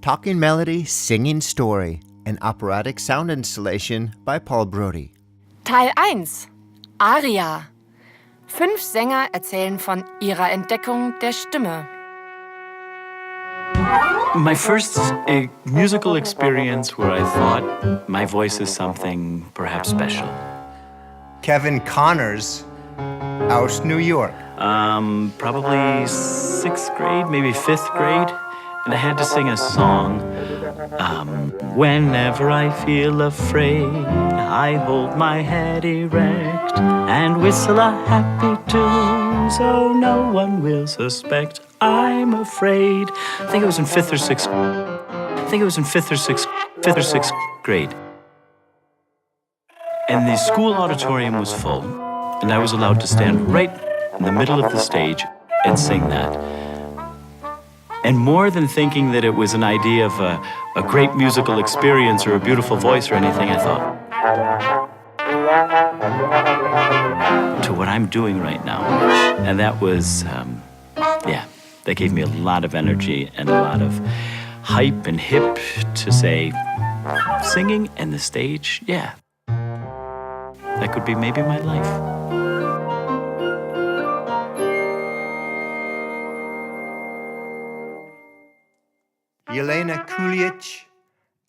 Talking Melody, Singing Story, an operatic sound installation by Paul Brody. Teil 1. Aria. 5 Sänger erzählen von ihrer Entdeckung der Stimme. My first musical experience where I thought my voice is something perhaps special. Kevin Connors out New York. Probably 6th grade, maybe 5th grade. And I had to sing a song. Whenever I feel afraid, I hold my head erect and whistle a happy tune so no one will suspect I'm afraid. I think it was in 5th or 6th. Fifth or sixth grade. And the school auditorium was full, and I was allowed to stand right in the middle of the stage and sing that. And more than thinking that it was an idea of a great musical experience or a beautiful voice or anything, I thought, to what I'm doing right now. And that was, that gave me a lot of energy and a lot of hype and hip to say, singing and the stage, yeah, that could be maybe my life. Jelena Kuljic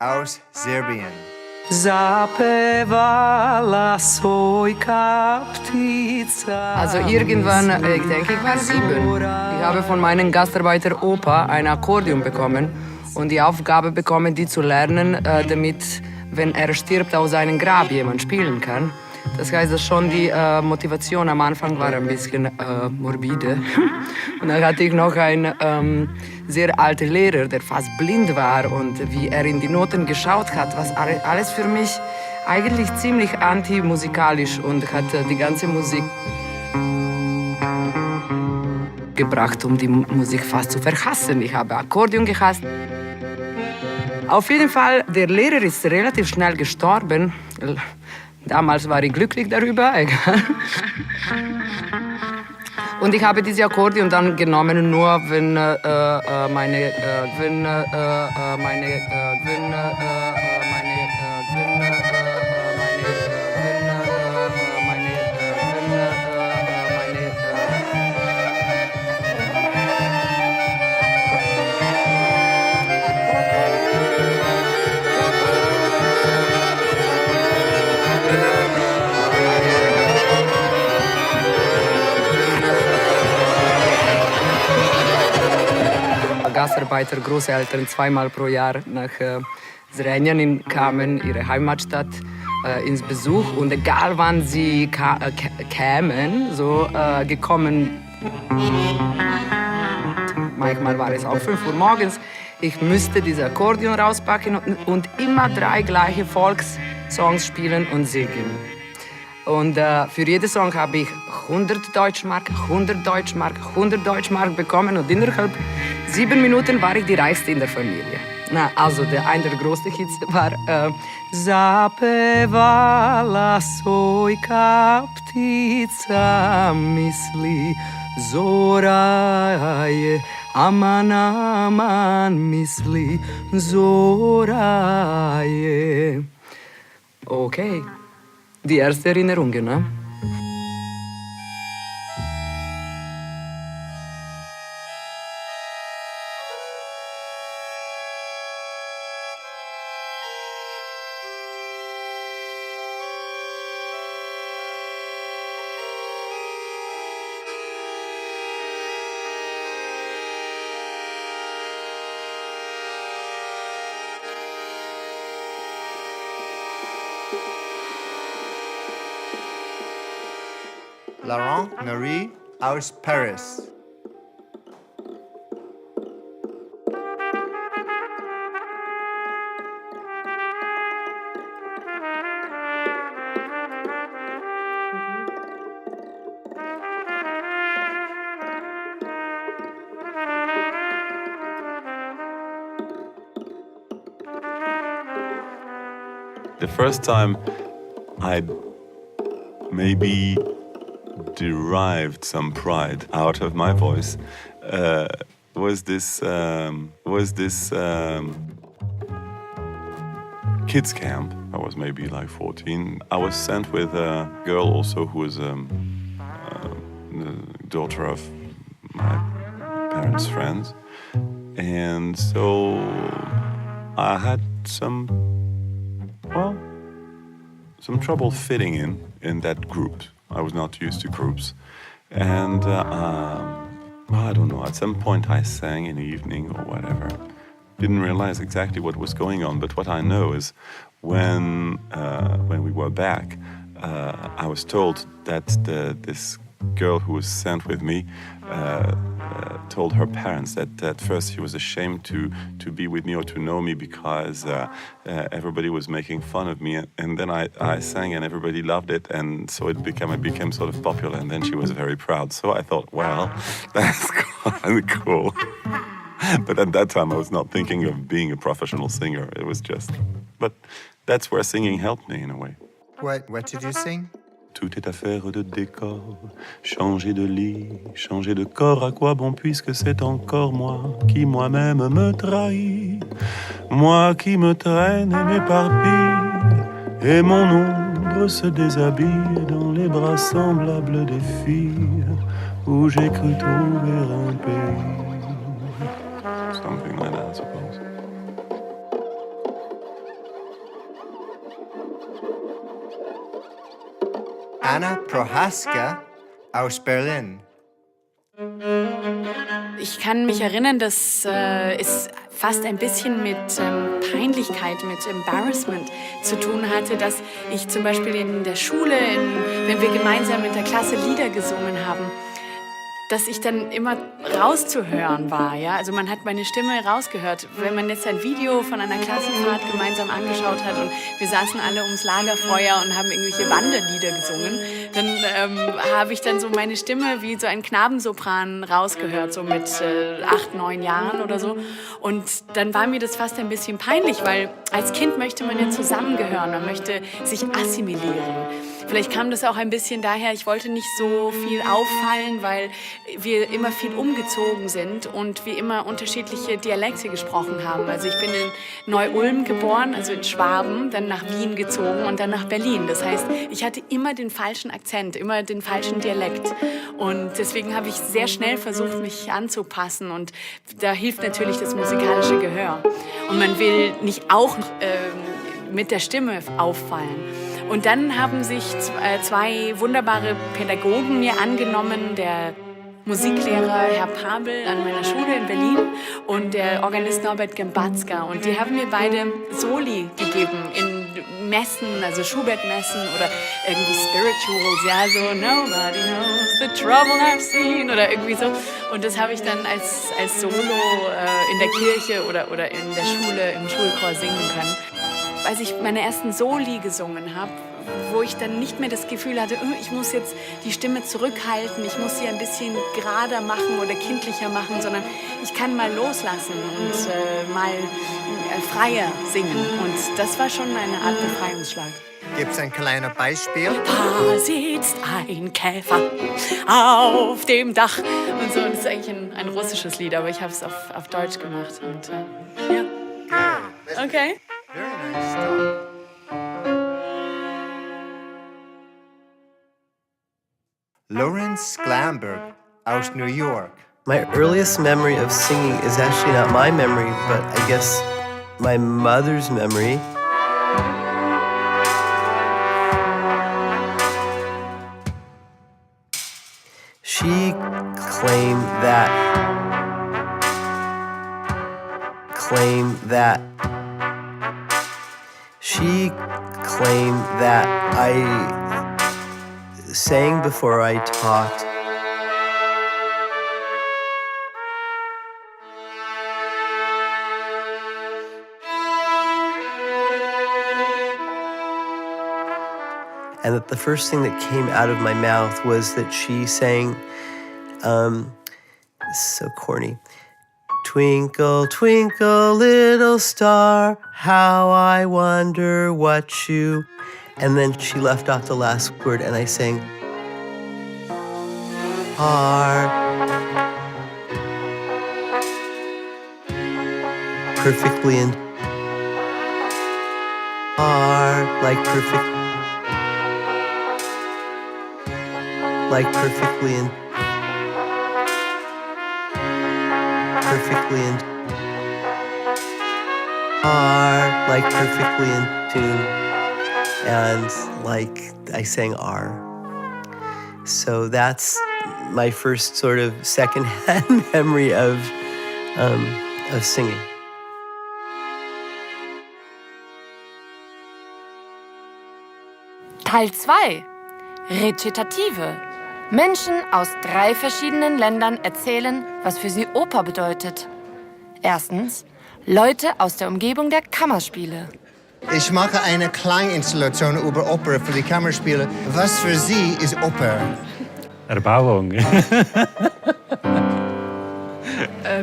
aus Serbien. Also irgendwann, ich denke, ich war 7. Ich habe von meinem Gastarbeiter Opa ein Akkordeon bekommen und die Aufgabe bekommen, die zu lernen, damit, wenn er stirbt, aus seinem Grab jemand spielen kann. Das heißt, dass schon die Motivation am Anfang war ein bisschen morbide. Und dann hatte ich noch einen sehr alten Lehrer, der fast blind war und wie er in die Noten geschaut hat, was alles für mich eigentlich ziemlich antimusikalisch und hat die ganze Musik gebracht, um die Musik fast zu verhassen. Ich habe Akkordeon gehasst. Auf jeden Fall, der Lehrer ist relativ schnell gestorben. Damals war ich glücklich darüber, egal. Und ich habe diese Akkordeon dann genommen, nur wenn meine Gastarbeiter, Großeltern zweimal pro Jahr nach Zrenjanin kamen, ihre Heimatstadt, ins Besuch. Und egal wann sie kämen, gekommen, manchmal war es auch 5 Uhr morgens, ich müsste dieses Akkordeon rauspacken und immer 3 gleiche Volkssongs spielen und singen. Und für jeden Song habe ich 100 Deutschmark, 100 Deutschmark, 100 Deutschmark bekommen und innerhalb 7 Minuten war ich die Reichste in der Familie. Na, also einer der größten Hits war Zapevala sojka ptica misli zoraje aman aman misli zoraje. Okay, die erste Erinnerung, ne? Laurent, Naouri aus Paris. The first time I maybe derived some pride out of my voice was this kids camp. I was maybe like 14. I was sent with a girl also who was the daughter of my parents' friends. And so I had some trouble fitting in that group. I was not used to groups. And I don't know, at some point I sang in the evening or whatever. Didn't realize exactly what was going on, but what I know is when we were back, I was told that this girl who was sent with me told her parents that at first she was ashamed to be with me or to know me because everybody was making fun of me, and then I sang and everybody loved it, and so it became sort of popular, and then she was very proud. So I thought, well, that's kind of cool. But at that time I was not thinking of being a professional singer. It was just, but that's where singing helped me in a way. What did you sing? Tout est affaire de décor, changer de lit, changer de corps, à quoi bon puisque c'est encore moi qui moi-même me trahis, moi qui me traîne et m'éparpille, et mon ombre se déshabille dans les bras semblables des filles où j'ai cru trouver un pays. Something like that, I suppose. Anna Prohaska aus Berlin. Ich kann mich erinnern, dass es fast ein bisschen mit Peinlichkeit, mit Embarrassment zu tun hatte, dass ich zum Beispiel in der Schule, wenn wir gemeinsam mit der Klasse Lieder gesungen haben, dass ich dann immer rauszuhören war. Ja? Also man hat meine Stimme rausgehört. Wenn man jetzt ein Video von einer Klassenfahrt gemeinsam angeschaut hat und wir saßen alle ums Lagerfeuer und haben irgendwelche Wanderlieder gesungen, dann habe ich dann so meine Stimme wie so ein Knabensopran rausgehört, so mit 8, 9 Jahren oder so. Und dann war mir das fast ein bisschen peinlich, weil als Kind möchte man ja zusammengehören, man möchte sich assimilieren. Vielleicht kam das auch ein bisschen daher, ich wollte nicht so viel auffallen, weil wir immer viel umgezogen sind und wir immer unterschiedliche Dialekte gesprochen haben. Also ich bin in Neu-Ulm geboren, also in Schwaben, dann nach Wien gezogen und dann nach Berlin. Das heißt, ich hatte immer den falschen Akzent, immer den falschen Dialekt. Und deswegen habe ich sehr schnell versucht, mich anzupassen. Und da hilft natürlich das musikalische Gehör. Und man will nicht auch mit der Stimme auffallen. Und dann haben sich zwei wunderbare Pädagogen mir angenommen, der Musiklehrer Herr Pabel an meiner Schule in Berlin und der Organist Norbert Gembatzka. Und die haben mir beide Soli gegeben in Messen, also Schubert-Messen oder irgendwie Spirituals, ja, so Nobody knows the trouble I've seen oder irgendwie so. Und das habe ich dann als Solo in der Kirche oder in der Schule, im Schulchor singen können. Als ich meine ersten Soli gesungen habe, wo ich dann nicht mehr das Gefühl hatte, ich muss jetzt die Stimme zurückhalten, ich muss sie ein bisschen gerader machen oder kindlicher machen, sondern ich kann mal loslassen und mal freier singen. Und das war schon eine Art Befreiungsschlag. Gibt's ein kleines Beispiel? Da sitzt ein Käfer auf dem Dach. Und so, das ist eigentlich ein russisches Lied, aber ich habe es auf Deutsch gemacht. Und ja. Okay. Very nice stuff. Lorin Sklamberg aus New York. My earliest memory of singing is actually not my memory, but I guess my mother's memory. She claimed that I sang before I talked. And that the first thing that came out of my mouth was that she sang, so corny, Twinkle, twinkle, little star, how I wonder what you... And then she left off the last word and I sang, are perfectly in are like perfect perfectly in are like perfectly in tune, and like I sang R. So that's my first sort of second-hand memory of singing. Teil 2. Rezitative. Menschen aus 3 verschiedenen Ländern erzählen, was für sie Oper bedeutet. Erstens, Leute aus der Umgebung der Kammerspiele. Ich mache eine Klanginstallation über Oper für die Kammerspiele. Was für Sie ist Oper? Erbauung.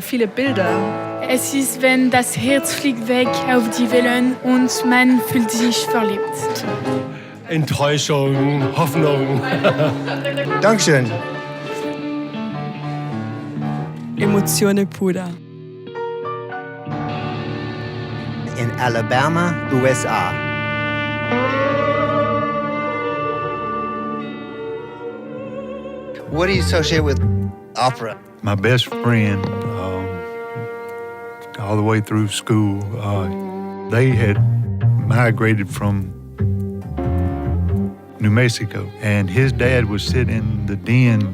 Viele Bilder. Es ist, wenn das Herz fliegt weg auf die Wellen und man fühlt sich verliebt. Enttäuschung, Hoffnung. Dankeschön. Emotionen pura. In Alabama, USA. What do you associate with opera? My best friend, all the way through school, they had migrated from New Mexico, and his dad would sit in the den.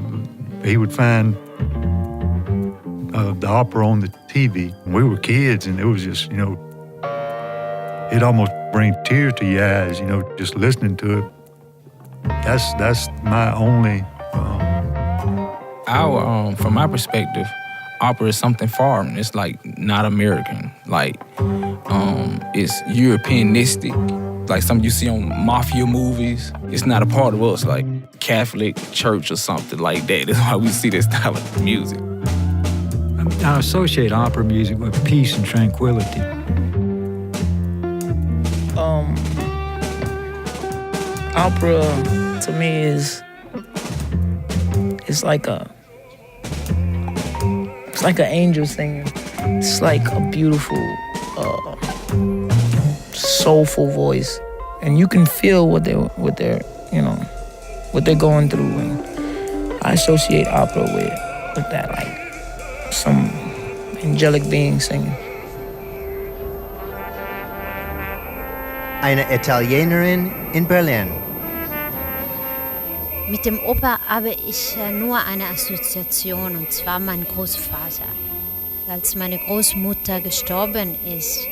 He would find the opera on the TV. We were kids, and it was just, it almost brings tears to your eyes, just listening to it. That's my only. From my perspective, opera is something foreign. It's like not American. Like, it's Europeanistic. Like something you see on mafia movies. It's not a part of us, like Catholic church or something like that. That's why we see this style of music. I associate opera music with peace and tranquility. Opera to me is like an angel singing. It's like a beautiful, soulful voice, and you can feel what they're going through. And I associate opera with that, like some angelic being singing. Eine Italienerin in Berlin. Mit dem Oper habe ich nur eine Assoziation, und zwar mein Großvater. Als meine Großmutter gestorben ist,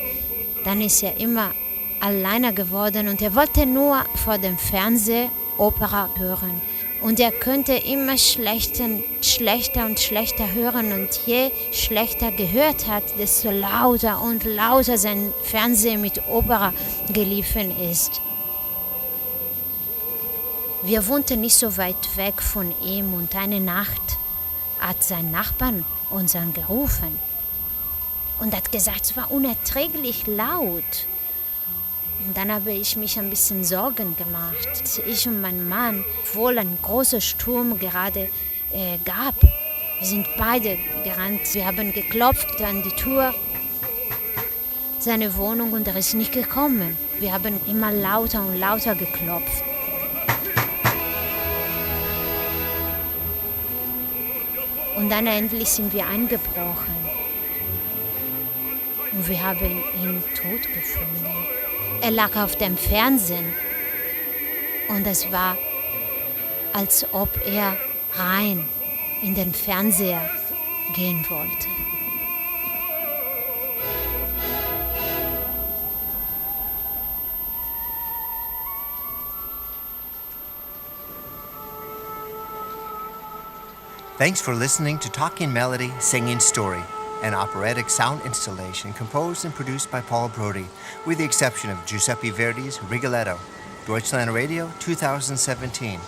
dann ist er immer alleine geworden und er wollte nur vor dem Fernseher Opera hören. Und er könnte immer schlechter und schlechter hören, und je schlechter gehört hat, desto lauter und lauter sein Fernseher mit Opera geliefen ist. Wir wohnten nicht so weit weg von ihm, und eine Nacht hat sein Nachbar uns angerufen und hat gesagt, es war unerträglich laut. Und dann habe ich mich ein bisschen Sorgen gemacht. Ich und mein Mann, obwohl ein großer Sturm gerade gab, wir sind beide gerannt. Wir haben geklopft an die Tür, seine Wohnung, und er ist nicht gekommen. Wir haben immer lauter und lauter geklopft. Und dann endlich sind wir eingebrochen. Und wir haben ihn tot gefunden. Er lag auf dem Fernsehen. Und es war, als ob er rein in den Fernseher gehen wollte. Thanks for listening to Talking Melody, Singing Story, an operatic sound installation composed and produced by Paul Brody, with the exception of Giuseppe Verdi's Rigoletto, Deutschlandradio 2017.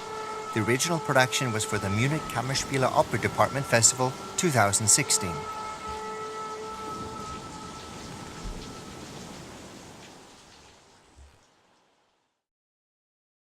The original production was for the Munich Kammerspiele Opera Department Festival 2016.